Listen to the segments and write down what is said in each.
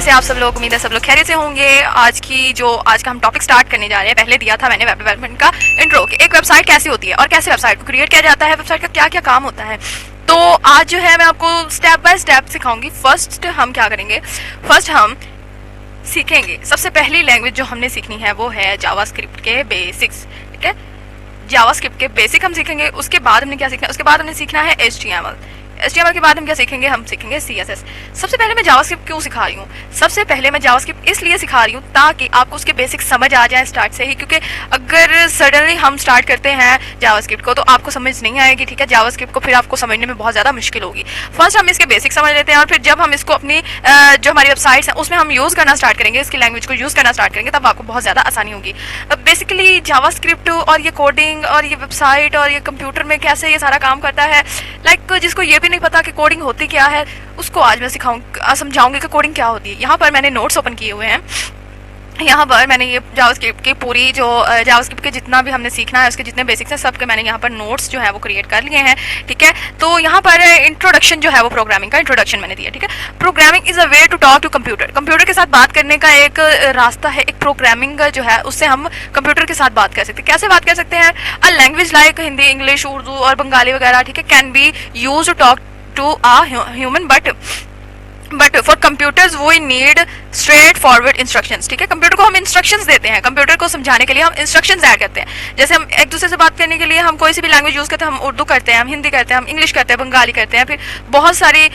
कैसे आप सब लोग, उम्मीद है सब लोग खैरियत से होंगे। आज का हम टॉपिक स्टार्ट करने जा रहे हैं। पहले दिया था मैंने वेब डेवलपमेंट का इंट्रो कि एक वेबसाइट कैसी होती है और कैसे वेबसाइट को क्रिएट किया जाता है, वेबसाइट का क्या क्या काम होता है। तो आज जो है मैं आपको स्टेप बाय स्टेप सिखाऊंगी। फर्स्ट हम क्या करेंगे, फर्स्ट हम सीखेंगे सबसे पहली लैंग्वेज जो हमने सीखनी है वो है जावास्क्रिप्ट के बेसिक्स। ठीक है, जावास्क्रिप्ट के बेसिक हम सीखेंगे। उसके बाद हमने क्या सीखना है, उसके बाद हमने सीखना है HTML के बाद हम क्या सीखेंगे, हम सीखेंगे CSS। सबसे पहले मैं जावास्क्रिप्ट क्यों सिखा रही हूँ, सबसे पहले मैं जावास्क्रिप्ट इसलिए सिखा रही हूँ ताकि आपको उसके बेसिक समझ आ जाए स्टार्ट से ही, क्योंकि अगर सडनली हम स्टार्ट करते हैं जावास्क्रिप्ट को तो आपको समझ नहीं आएगी। ठीक है, जावास्क्रिप्ट को फिर आपको समझने में बहुत ज़्यादा मुश्किल होगी। फर्स्ट हम इसके बेसिक समझ लेते हैं और फिर जब हम इसको अपनी जो हमारी वेबसाइट्स हैं उसमें हम यूज़ करना स्टार्ट करेंगे, इसकी लैंग्वेज को यूज़ करना स्टार्ट करेंगे, तब आपको बहुत ज़्यादा आसानी होगी। बेसिकली जावास्क्रिप्ट और ये कोडिंग और ये वेबसाइट और ये कंप्यूटर में कैसे ये सारा काम करता है, जिसको ये भी नहीं पता कि कोडिंग होती क्या है, उसको आज मैं समझाऊंगी कि कोडिंग क्या होती है। यहाँ पर मैंने नोट्स ओपन किए हुए हैं। यहाँ पर मैंने ये जावास्क्रिप्ट की पूरी जो जावास्क्रिप्ट के जितना भी हमने सीखना है उसके जितने बेसिक्स हैं सब के मैंने यहाँ पर नोट्स जो है वो क्रिएट कर लिए हैं। ठीक है, तो यहाँ पर इंट्रोडक्शन जो है वो प्रोग्रामिंग का इंट्रोडक्शन मैंने दिया। ठीक है, programming is a way to talk to computer. Computer के साथ बात करने का एक रास्ता है, एक प्रोग्रामिंग जो है उससे हम कंप्यूटर के साथ बात कर सकते हैं। कैसे बात कर सकते हैं, a language like Hindi, English, Urdu और बंगाली वगैरह, ठीक है, can be use to talk to a human but for computers we need straight forward instructions. ठीक है, कंप्यूटर को हम इंस्ट्रक्शंस देते हैं, कंप्यूटर को समझाने के लिए हम इंस्ट्रक्शंस ऐड करते हैं। जैसे हम एक दूसरे से बात करने के लिए हम कोई सी भी लैंग्वेज यूज़ करते हैं, हम उर्दू करते हैं, हम हिंदी करते हैं, हम इंग्लिश करते हैं, बंगाली करते हैं, फिर बहुत सारी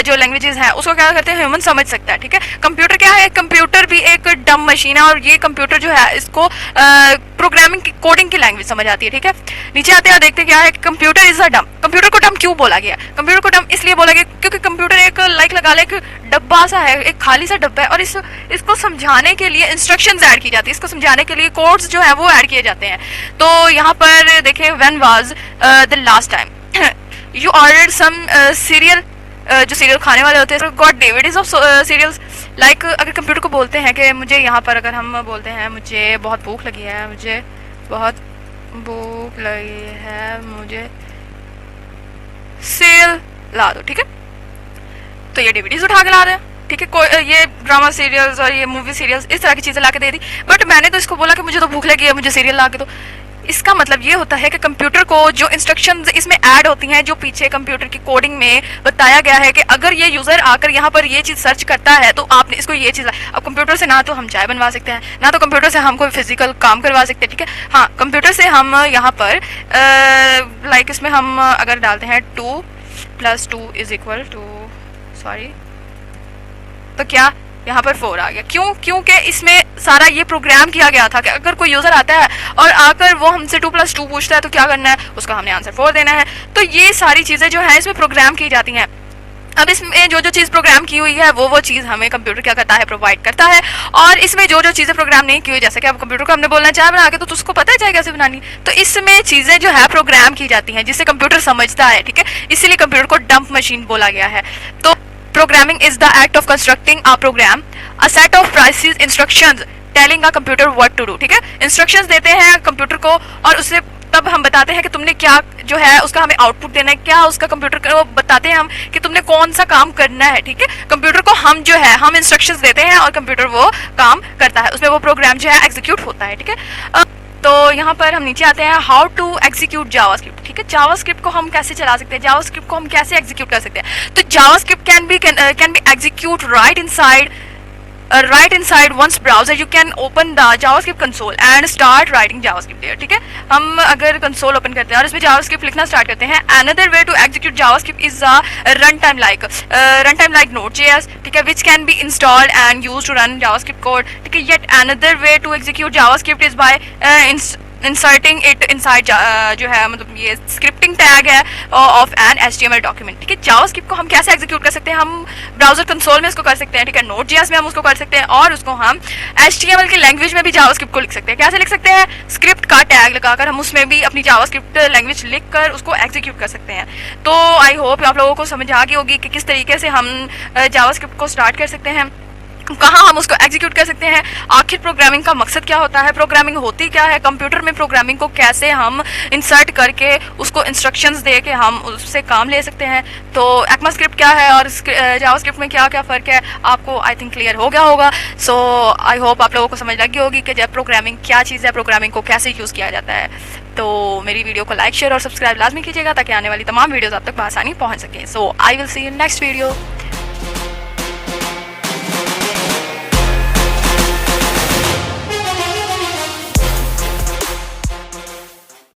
जो लैंग्वेजेस हैं उसको क्या करते हैं, ह्यूमन समझ सकता है। ठीक है, कंप्यूटर क्या है, कंप्यूटर भी एक डम मशीन है और ये कंप्यूटर जो है इसको प्रोग्रामिंग की कोडिंग की लैंग्वेज समझ आती है। ठीक है, नीचे आते हैं देखते क्या है, कंप्यूटर इज अ डम। कंप्यूटर को डम क्यों बोला गया, कंप्यूटर को डम इसलिए बोला गया क्योंकि कंप्यूटर एक लगा ले एक डब्बा सा है, एक खाली सा डब्बा है और इसको समझाने के लिए इंस्ट्रक्शंस ऐड की जाती है, इसको समझाने के लिए कोड्स जो है वो ऐड किए जाते हैं। तो यहाँ पर देखें, when was the last time you ordered some cereal, जो सीरियल खाने वाले होते हैं, got DVDs of cereals. Like अगर कंप्यूटर को बोलते हैं कि मुझे यहाँ पर अगर हम बोलते हैं मुझे बहुत भूख लगी है, मुझे बहुत भूख लगी है, मुझे सीरियल ला दो। ठीक है, तो ये डीवीडीज उठा के ला रहे हैं। ठीक है, ये ड्रामा सीरियल्स और ये मूवी सीरियल्स इस तरह की चीज़ें ला के दे दी, बट मैंने तो इसको बोला कि मुझे तो भूख लगी है, मुझे सीरियल ला के दो। इसका मतलब ये होता है कि कंप्यूटर को जो इंस्ट्रक्शंस इसमें ऐड होती हैं, जो पीछे कंप्यूटर की कोडिंग में बताया गया है कि अगर ये यूज़र आकर यहाँ पर ये चीज़ सर्च करता है तो आपने इसको ये चीज़। अब कंप्यूटर से ना तो हम चाय बनवा सकते हैं, ना तो कंप्यूटर से हम कोई फिजिकल काम करवा सकते हैं। ठीक है, हाँ, कंप्यूटर से हम यहाँ पर इसमें हम अगर डालते हैं 2 + 2 = 2, सॉरी, तो क्या यहाँ पर 4 आ गया। क्योंकि इसमें सारा ये प्रोग्राम किया गया था कि अगर कोई यूज़र आता है और आकर वो हमसे 2 + 2 पूछता है तो क्या करना है, उसका हमने आंसर 4 देना है। तो ये सारी चीज़ें जो है इसमें प्रोग्राम की जाती हैं। अब इसमें जो चीज़ प्रोग्राम की हुई है वो चीज़ हमें कंप्यूटर क्या करता है, प्रोवाइड करता है। और इसमें जो चीज़ें प्रोग्राम नहीं की हुई, जैसे कि अब कंप्यूटर को हमने बोलना चाय बना के तो उसको पता है चाय कैसे बनानी, तो इसमें चीज़ें जो है प्रोग्राम की जाती हैं जिससे कंप्यूटर समझता है। ठीक है, इसीलिए कंप्यूटर को डंप मशीन बोला गया है। तो programming is the act of constructing a program, a set of precise instructions telling a computer what to do. ठीक है, इंस्ट्रक्शंस देते हैं कंप्यूटर को और उससे तब हम बताते हैं कि तुमने क्या जो है उसका हमें आउटपुट देना है, क्या उसका कंप्यूटर को बताते हैं हम कि तुमने कौन सा काम करना है। ठीक है, कंप्यूटर को हम जो है हम इंस्ट्रक्शंस देते हैं और कंप्यूटर वो काम करता है, उसमें वो प्रोग्राम जो है एग्जीक्यूट होता है। ठीक है, तो यहाँ पर हम नीचे आते हैं, हाउ टू एग्जीक्यूट जावास्क्रिप्ट। ठीक है, जावास्क्रिप्ट को हम कैसे चला सकते हैं, जावास्क्रिप्ट को हम कैसे एग्जीक्यूट कर सकते हैं। तो JavaScript can be execute right inside one's browser. You can open the JavaScript console and start writing JavaScript there. ठीक है, हम अगर कंसोल ओपन करते हैं और इसमें JavaScript लिखना स्टार्ट करते हैं, another way to execute JavaScript is a runtime like Node.js. ठीक है, which can be installed and used to run JavaScript code. ठीक है, yet another way to execute JavaScript is by inserting it inside जो है मतलब ये scripting tag है of N HTML document. ठीक है, जावास्क्रिप्ट को हम कैसे एग्जीक्यूट कर सकते हैं, हम ब्राउजर कंसोल में इसको कर सकते हैं। ठीक है, Node.js में हम उसको कर सकते हैं और उसको हम HTML की लैंग्वेज में भी जावास्क्रिप्ट को लिख सकते हैं। कैसे लिख सकते हैं, स्क्रिप्ट का टैग लगाकर हम उसमें भी अपनी जावास्क्रिप्ट लैंग्वेज लिख कर उसको एग्जीक्यूट कर सकते हैं। तो आई होप आप लोगों को समझ आ गई होगी कि किस तरीके से हम जावास्क्रिप्ट को स्टार्ट कर सकते हैं। कहाँ हम उसको एग्जीक्यूट कर सकते हैं, आखिर प्रोग्रामिंग का मकसद क्या होता है, प्रोग्रामिंग होती क्या है, कंप्यूटर में प्रोग्रामिंग को कैसे हम इंसर्ट करके उसको इंस्ट्रक्शंस दे के हम उससे काम ले सकते हैं। तो ECMAScript क्या है और जावास्क्रिप्ट में क्या क्या फ़र्क है, आपको आई थिंक क्लियर हो गया होगा। सो आई होप आप लोगों को समझ लग गई होगी कि जब प्रोग्रामिंग क्या चीज़ है, प्रोग्रामिंग को कैसे यूज़ किया जाता है। तो मेरी वीडियो को लाइक, शेयर और सब्सक्राइब लाजमी कीजिएगा ताकि आने वाली तमाम वीडियोज़ आप तक बआसानी पहुँच सकें। So I will see you next video.